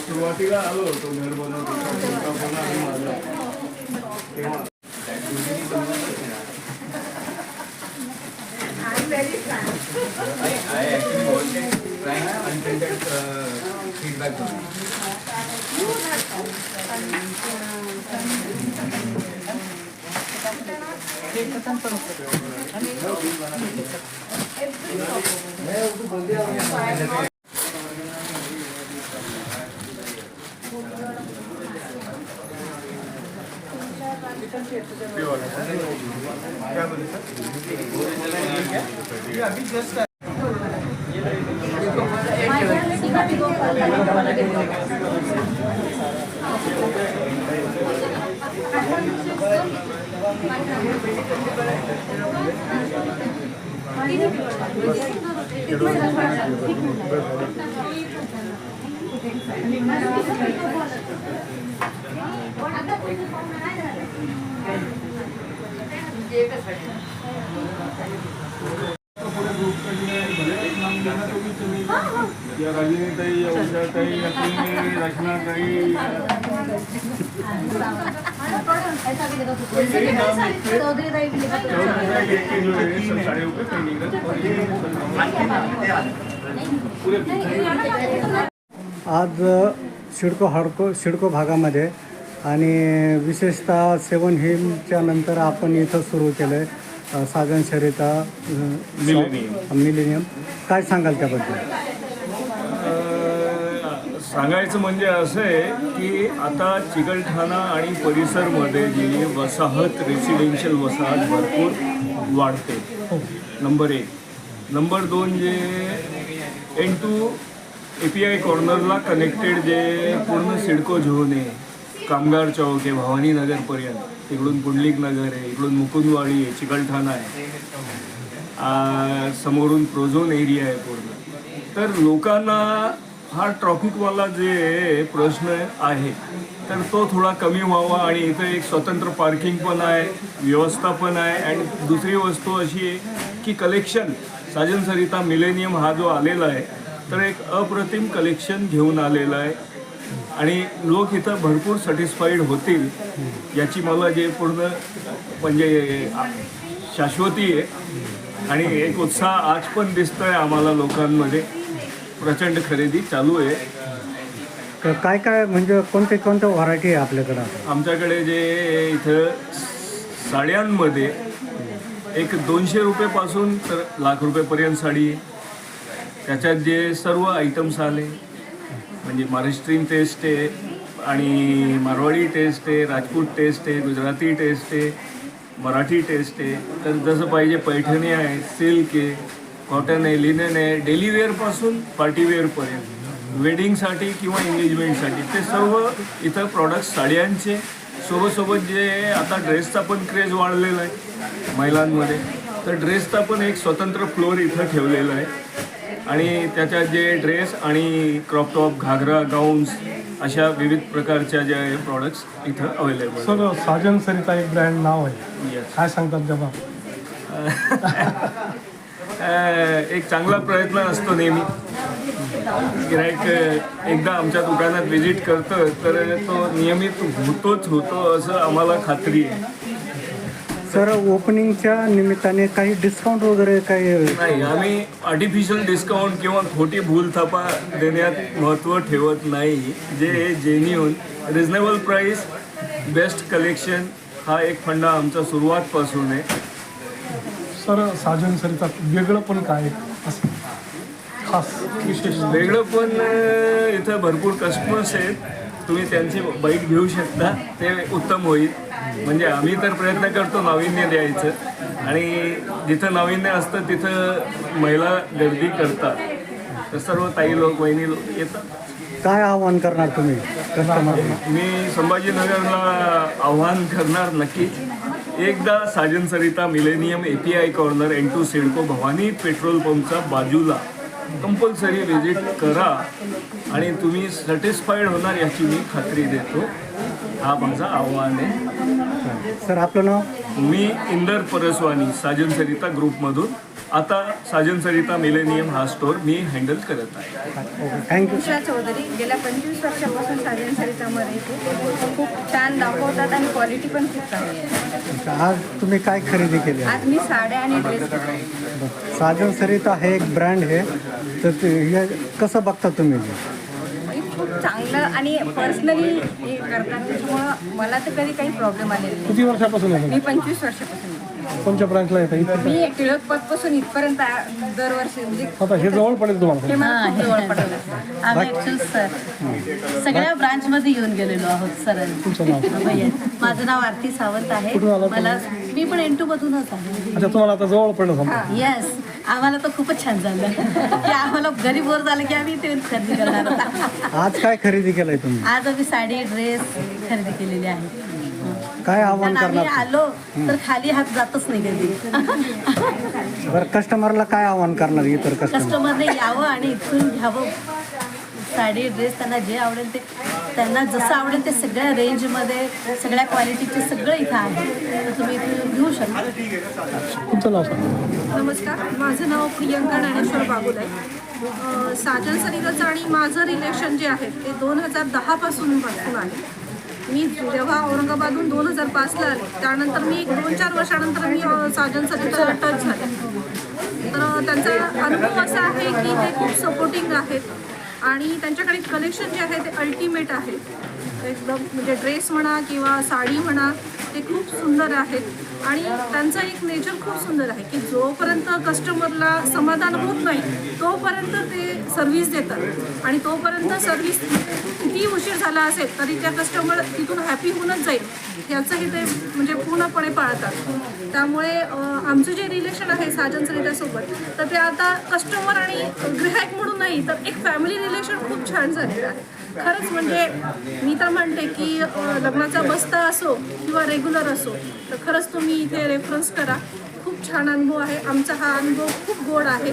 सुरुवातीला आलो होतो घर बनवतो. I actually wanted trying unfiltered feedback. या रागिनीताई, या उषाताई, या रचनाताई, आज सिडको भागामध्ये आणि विशेषतः 7 हिलच्या नंतर आपण इथं सुरू केलं आहे साजन शर्यता मिलेनियम. काय सांगाल त्याबद्दल? सांगायचं म्हणजे असं आहे की आता चिकलठाणा आणि परिसरमध्ये जी वसाहत रेसिडेन्शियल वसाहत भरपूर वाढते. नंबर 1. नंबर 2 जे N2 API कॉर्नरला कनेक्टेड जे पूर्ण सिडको झोन आहे, कामगार चौक आहे, भवानी नगरपर्यंत, इकडून पुंडलिक नगर आहे, इकडून मुकुंदवाडी आहे, चिकलठाणा आहे, समोरून प्रोझोन एरिया आहे पूर्ण. तर लोकांना हा ट्रॉफिकवाला जे प्रश्न आहे तर तो थोडा कमी व्हावा आणि इथं एक स्वतंत्र पार्किंग पण आहे, व्यवस्था पण आहे. आणि दुसरी वस्तू अशी आहे की कलेक्शन साजन सरिता मिलेनियम हा जो आलेला आहे तर एक अप्रतिम कलेक्शन घेऊन आलेला आहे आणि लोक इथं भरपूर सॅटिस्फाईड होतील याची मला जे पूर्ण म्हणजे शाश्वती आहे. आणि एक उत्साह आज पण दिसतोय आम्हाला लोकांमध्ये. प्रचंड खरेदी चालू आहे. काय काय म्हणजे कोणते व्हरायटी आहे आपल्याकडं? आमच्याकडे जे इथं साड्यांमध्ये एक 200 रुपयेपासून तर ₹1,00,000 साडी आहे. त्याच्यात जे सर्व आयटम्स आले म्हणजे महाराष्ट्रीयन टेस्ट आहे आणि मारवाडी टेस्ट आहे, राजपूत टेस्ट आहे, गुजराती टेस्ट आहे, मराठी टेस्ट आहे. तर जसं पाहिजे पैठणी आहे, सिल्क आहे, कॉटन आहे, लिनन आहे, डेली वेअरपासून पार्टीवेअरपर्यंत, वेडिंगसाठी किंवा एंगेजमेंटसाठी ते सर्व इथं प्रॉडक्ट्स साड्यांचे. सोबत जे आता ड्रेसचा पण क्रेज वाढलेला आहे महिलांमध्ये, तर ड्रेसचा पण एक स्वतंत्र फ्लोअर इथं ठेवलेला आहे. आणि त्याच्यात जे ड्रेस आणि क्रॉप टॉप, घागरा, गाऊन्स अशा विविध प्रकारच्या ज्या प्रॉडक्ट्स इथं अवेलेबल. सर साजन सरिता एक ब्रँड नाव आहे, येस. काय सांगतात तेव्हा? एक चांगला प्रयत्न असतो नेहमी. गिराईक एकदा आमच्या दुकानात व्हिजिट करतं तर तो नियमित होतो असं आम्हाला खात्री आहे. सर ओपनिंगच्या निमित्ताने काही डिस्काउंट वगैरे काही नाही, आम्ही आर्टिफिशियल डिस्काउंट किंवा खोटी भूलथापा देण्यात महत्त्व ठेवत नाही. जे genuine reasonable price, best collection हा एक फंडा आमचा सुरुवातपासून आहे. सर साजन सरिता वेगळं पण काय असं खास विशेष? वेगळं पण इथं भरपूर कस्टमर्स आहेत, तुम्ही त्यांची बाईट घेऊ शकता, ते उत्तम होईल. म्हणजे आम्ही तर प्रयत्न करतो नाविन्य द्यायचं आणि जिथं नाविन्य असतं तिथं महिला गर्दी करतात, तर सर्व ताई लोक, वहिनी लोक येतात. काय आव्हान करणार तुम्ही कस्टमरला? मी संभाजीनगरला आव्हान करणार नक्की. एकदा Sajan Sarita millennium API corner N2 CIDCO Bhavani petrol पंपच्या बाजूला कंपल्सरी व्हिजिट करा आणि तुम्ही सॅटिस्फाईड होणार याची मी खात्री देतो. हा माझं आव्हान आहे. सर आपलं नाव? मी इंदर परसवानी, साजन सरिता ग्रुपमधून. आता साजन सरिता मिलेनियम हा स्टोर मी हँडल करत आहे. Okay, thank you. उषा चौधरी गेल्या 25 वर्षापासून साजन सरितामध्ये येते. खूप छान दाखवतात आणि क्वालिटी पण खूप चांगली आहे. आज तुम्ही काय खरेदी केली आहे? आज मी साड्या आणि ड्रेस घेतले. साजन सरिता हे एक ब्रँड आहे, तर हे कसं बघता तुम्ही? मी खूप चांगलं आणि पर्सनली हे करतात, त्याच्यामुळं मला तर कधी काही प्रॉब्लेम आलेला नाही. किती वर्षापासून आहे? मी 25 वर्षापासून आहे. कोणत्या ब्रांचला येतं इथे? मी टिळक पथपासून इथपर्यंत दरवर्षी म्हणजे आता हे जवळ पडेल तुम्हाला. हे मला खूप जवळ पडलं. आम्ही ॲक्च्युअल सगळ्या ब्रांचमध्ये येऊन गेलेलो आहोत सर. तुमचं नाव? माझं नाव आरती सावंत आहे. कुठून आलात मला मी पण N2 मधूनच आहे. अच्छा, तुम्हाला आता जवळ पडलं समजा. येस, आम्हाला तर खूपच छान झालं की आम्हाला घरी बोर झालं की आम्ही ते खरेदी करणार होता. आज काय खरेदी केलंय तुम्ही? आज आम्ही साडी ड्रेस खरेदी केलेली आहे. काय आव्हान कारण आम्ही करणार? आलो तर खाली हात जातच नाही कधी. बरं, कस्टमरला काय आव्हान करणार इतर कस्टमर? कस्टमरने यावं आणि इथून घ्यावं साडी ड्रेस. त्यांना जे आवडेल ते, त्यांना जसं आवडेल ते सगळ्या रेंजमध्ये सगळ्या क्वालिटीचे सगळं इथं आहे, तर तुम्ही इथून घेऊ शकता. तुमचं नाव सांगा. नमस्कार, माझं नाव प्रियंका ज्ञानेश्वर बागुल आहे. साजन सरिताचं आणि माझं रिलेशन जे आहे ते 2010 पासून आहे. मी जेव्हा औरंगाबादहून 2005ला आले, त्यानंतर मी 2-4 वर्षानंतर मी साजन सरिताला टच झाले. तर त्यांचा अनुभव असा आहे की ते खूप सपोर्टिंग आहेत आणि त्यांच्याकडे कलेक्शन जे आहे ते अल्टिमेट आहे. एकदम म्हणजे ड्रेस म्हणा किंवा साडी म्हणा, ते खूप सुंदर आहेत आणि त्यांचं एक नेचर खूप सुंदर आहे की जोपर्यंत कस्टमरला समाधान होत नाही तोपर्यंत ते सर्व्हिस देतात आणि तोपर्यंत सर्व्हिस किती उशीर झाला असेल तरी त्या कस्टमर तिथून हॅपी होऊनच जाईल याचंही ते म्हणजे पूर्णपणे पाळतात. त्यामुळे आमचं जे रिलेशन आहे साजन सरितासोबत, तर ते आता कस्टमर आणि ग्राहक म्हणून नाही तर एक फॅमिली रिलेशन खूप छान झालेलं आहे. खरंच म्हणजे मी तर म्हणते की लग्नाचा बस्ता असो किंवा रेग्युलर असो, तर खरंच तुम्ही इथे रेफरन्स करा. खूप छान अनुभव आहे. आमचा हा अनुभव खूप गोड आहे.